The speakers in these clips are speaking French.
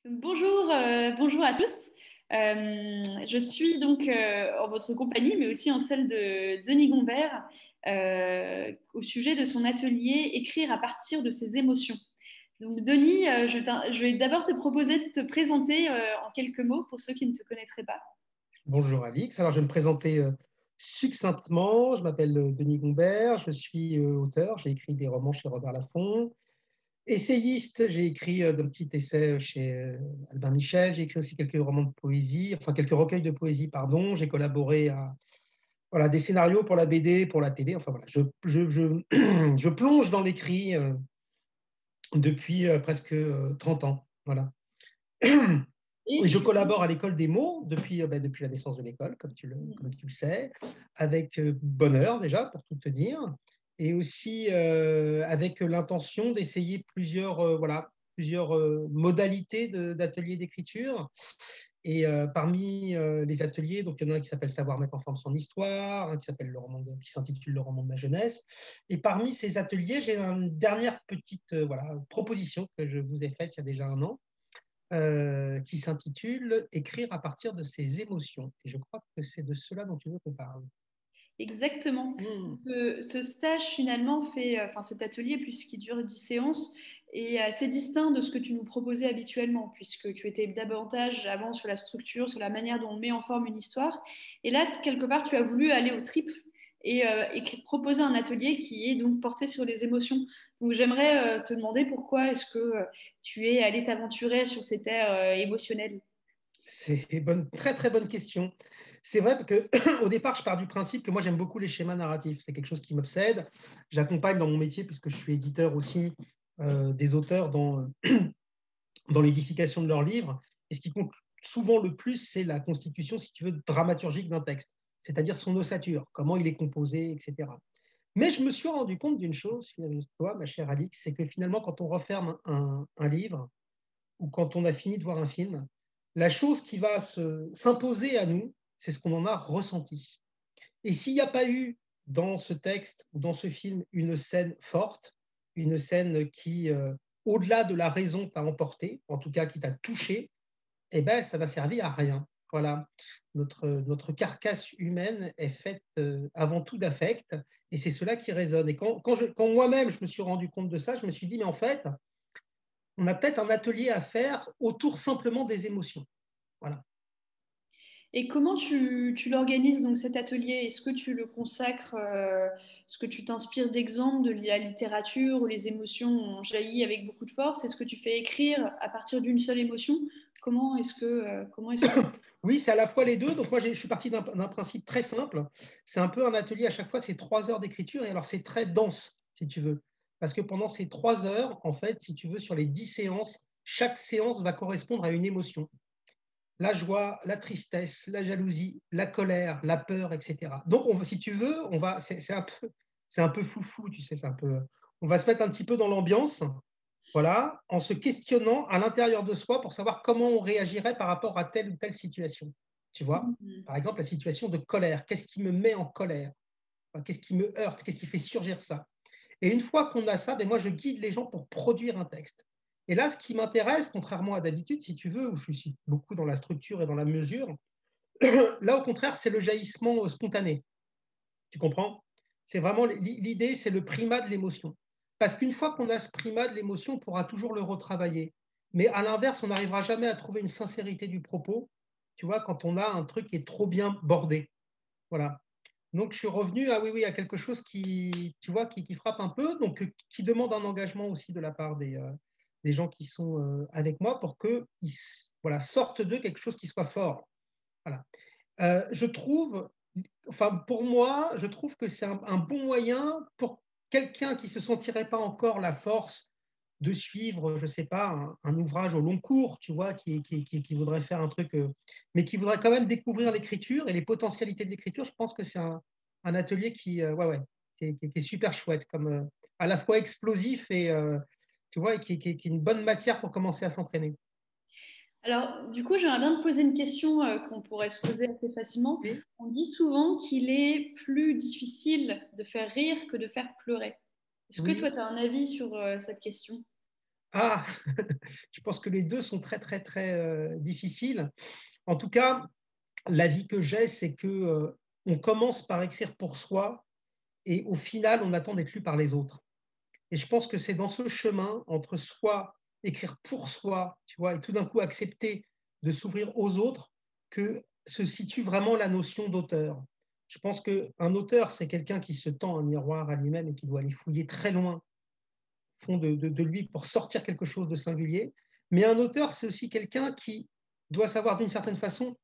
Bonjour, bonjour à tous. Je suis donc en votre compagnie, mais aussi en celle de Denis Gombert, au sujet de son atelier Écrire à partir de ses émotions. Donc, Denis, je vais d'abord te proposer de te présenter en quelques mots pour ceux qui ne te connaîtraient pas. Bonjour Alix, alors je vais me présenter succinctement. Je m'appelle Denis Gombert, je suis auteur, j'ai écrit des romans chez Robert Laffont. Essayiste, j'ai écrit d'un petit essai chez Albin Michel, j'ai écrit aussi quelques romans de poésie, enfin quelques recueils de poésie, pardon. J'ai collaboré à voilà, des scénarios pour la BD, pour la télé. Enfin voilà, je plonge dans l'écrit depuis presque 30 ans. Voilà. Et Et je tu... collabore à l'école des mots depuis la naissance de l'école, comme tu le sais, avec bonheur déjà, pour tout te dire, et aussi avec l'intention d'essayer plusieurs modalités d'ateliers d'écriture. Et parmi les ateliers, donc il y en a un qui s'appelle Savoir mettre en forme son histoire, un qui s'intitule Le roman de ma jeunesse. Et parmi ces ateliers, j'ai une dernière petite proposition que je vous ai faite il y a déjà un an, qui s'intitule Écrire à partir de ses émotions. Et je crois que c'est de cela dont tu veux qu'on parle. Exactement. Hmm. Ce stage finalement fait, enfin cet atelier, puisqu'il dure 10 séances, est assez distinct de ce que tu nous proposais habituellement, puisque tu étais davantage avant sur la structure, sur la manière dont on met en forme une histoire. Et là, quelque part, tu as voulu aller au triple et proposer un atelier qui est donc porté sur les émotions. Donc j'aimerais te demander pourquoi est-ce que tu es allé t'aventurer sur ces terres émotionnelles. C'est une très très bonne question. C'est vrai que au départ, je pars du principe que moi j'aime beaucoup les schémas narratifs. C'est quelque chose qui m'obsède. J'accompagne dans mon métier, puisque je suis éditeur aussi, des auteurs dans l'édification de leurs livres. Et ce qui compte souvent le plus, c'est la constitution, si tu veux, dramaturgique d'un texte, c'est-à-dire son ossature, comment il est composé, etc. Mais je me suis rendu compte d'une chose, toi, ma chère Alix, c'est que finalement, quand on referme un livre ou quand on a fini de voir un film, la chose qui va s'imposer à nous, c'est ce qu'on en a ressenti. Et s'il n'y a pas eu dans ce texte ou dans ce film une scène forte, une scène qui, au-delà de la raison, t'a emporté, en tout cas qui t'a touché, eh ben, ça va servir à rien. Voilà. Notre carcasse humaine est faite avant tout d'affect, et c'est cela qui résonne. Et quand moi-même je me suis rendu compte de ça, je me suis dit, mais en fait, on a peut-être un atelier à faire autour simplement des émotions. Voilà. Et comment tu l'organises donc cet atelier? Est-ce que tu le consacres, est-ce que tu t'inspires d'exemples de la littérature où les émotions ont jailli avec beaucoup de force? Est-ce que tu fais écrire à partir d'une seule émotion? Comment est-ce que... Oui, c'est à la fois les deux. Donc moi, je suis parti d'un principe très simple. C'est un peu un atelier à chaque fois, c'est 3 heures d'écriture. Et alors, c'est très dense, si tu veux. Parce que pendant ces 3 heures, en fait, si tu veux, sur les 10 séances, chaque séance va correspondre à une émotion. La joie, la tristesse, la jalousie, la colère, la peur, etc. Donc, si tu veux, c'est un peu foufou, tu sais, on va se mettre un petit peu dans l'ambiance, voilà, en se questionnant à l'intérieur de soi pour savoir comment on réagirait par rapport à telle ou telle situation. Tu vois, Mhm. par exemple, la situation de colère. Qu'est-ce qui me met en colère? Qu'est-ce qui me heurte? Qu'est-ce qui fait surgir ça? Et une fois qu'on a ça, ben moi, je guide les gens pour produire un texte. Et là, ce qui m'intéresse, contrairement à d'habitude, si tu veux, où je suis beaucoup dans la structure et dans la mesure, là, au contraire, c'est le jaillissement spontané. Tu comprends? C'est vraiment l'idée, c'est le primat de l'émotion. Parce qu'une fois qu'on a ce primat de l'émotion, on pourra toujours le retravailler. Mais à l'inverse, on n'arrivera jamais à trouver une sincérité du propos, tu vois, quand on a un truc qui est trop bien bordé. Voilà. Donc, je suis revenu à, oui, oui, à quelque chose qui, tu vois, qui frappe un peu, donc qui demande un engagement aussi de la part des gens qui sont avec moi pour qu'ils voilà, sortent d'eux quelque chose qui soit fort. Voilà. Je trouve, enfin, pour moi, je trouve que c'est un bon moyen pour quelqu'un qui ne se sentirait pas encore la force de suivre, je ne sais pas, un ouvrage au long cours, tu vois, qui voudrait faire un truc, mais qui voudrait quand même découvrir l'écriture et les potentialités de l'écriture. Je pense que c'est un atelier ouais, ouais, qui est super chouette, comme à la fois explosif et, tu vois, et qui est une bonne matière pour commencer à s'entraîner. Alors, du coup, j'aimerais bien te poser une question qu'on pourrait se poser assez facilement. Oui. On dit souvent qu'il est plus difficile de faire rire que de faire pleurer. Est-ce que toi, Oui. tu as un avis sur cette question? Ah, je pense que les deux sont très, très, très difficiles. En tout cas, l'avis que j'ai, c'est que on commence par écrire pour soi et au final, on attend d'être lu par les autres. Et je pense que c'est dans ce chemin entre soi, écrire pour soi, tu vois, et tout d'un coup accepter de s'ouvrir aux autres, que se situe vraiment la notion d'auteur. Je pense qu'un auteur, c'est quelqu'un qui se tend un miroir à lui-même et qui doit aller fouiller très loin au fond de lui pour sortir quelque chose de singulier. Mais un auteur, c'est aussi quelqu'un qui doit savoir d'une certaine façon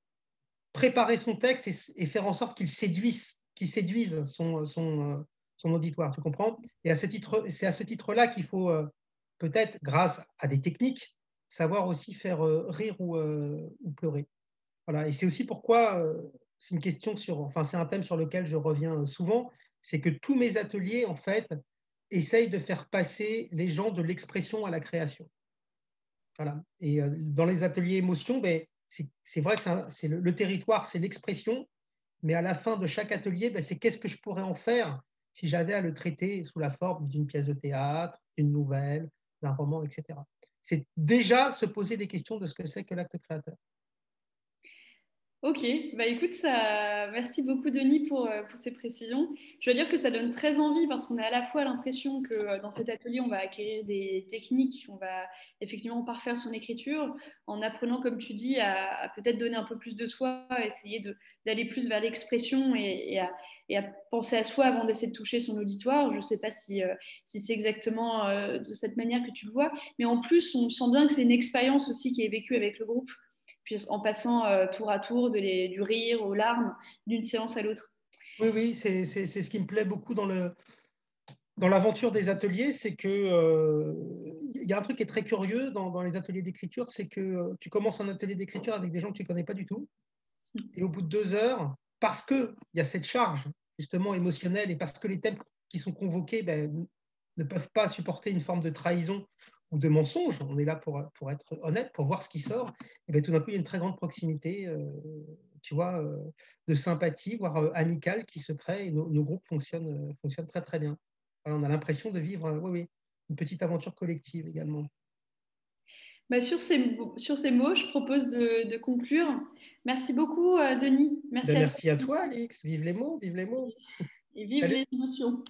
préparer son texte et faire en sorte qu'il séduise son auditoire, tu comprends? Et c'est à ce titre-là qu'il faut peut-être, grâce à des techniques, savoir aussi faire rire ou pleurer. Voilà. Et c'est aussi pourquoi c'est une question sur, enfin, c'est un thème sur lequel je reviens souvent, c'est que tous mes ateliers, en fait, essayent de faire passer les gens de l'expression à la création. Voilà. Et dans les ateliers émotion, ben, c'est vrai que c'est le territoire, c'est l'expression, mais à la fin de chaque atelier, ben, c'est qu'est-ce que je pourrais en faire si j'avais à le traiter sous la forme d'une pièce de théâtre, d'une nouvelle, d'un roman, etc. C'est déjà se poser des questions de ce que c'est que l'acte créateur. Ok, bah écoute, merci beaucoup Denis pour ces précisions. Je veux dire que ça donne très envie parce qu'on a à la fois l'impression que dans cet atelier, on va acquérir des techniques, on va effectivement parfaire son écriture en apprenant, comme tu dis, à peut-être donner un peu plus de soi, à essayer d'aller plus vers l'expression et à penser à soi avant d'essayer de toucher son auditoire. Je ne sais pas si c'est exactement de cette manière que tu le vois, mais en plus, on sent bien que c'est une expérience aussi qui est vécue avec le groupe puis en passant tour à tour du rire aux larmes d'une séance à l'autre. Oui, oui, c'est ce qui me plaît beaucoup dans l'aventure des ateliers, c'est que il y a un truc qui est très curieux dans les ateliers d'écriture, c'est que tu commences un atelier d'écriture avec des gens que tu ne connais pas du tout, et au bout de 2 heures, parce qu'il y a cette charge justement émotionnelle et parce que les thèmes qui sont convoqués ben, ne peuvent pas supporter une forme de trahison ou de mensonge, on est là pour être honnête, pour voir ce qui sort, et ben, tout d'un coup, il y a une très grande proximité, tu vois, de sympathie, voire amicale qui se crée, et nos groupes fonctionnent très très bien. Alors, on a l'impression de vivre oui, oui, une petite aventure collective également. Bah, sur ces mots, je propose de conclure. Merci beaucoup, Denis. Merci Ben, à toi merci à toi, Alix. Vive les mots, vive les mots. et vive Salut. les émotions.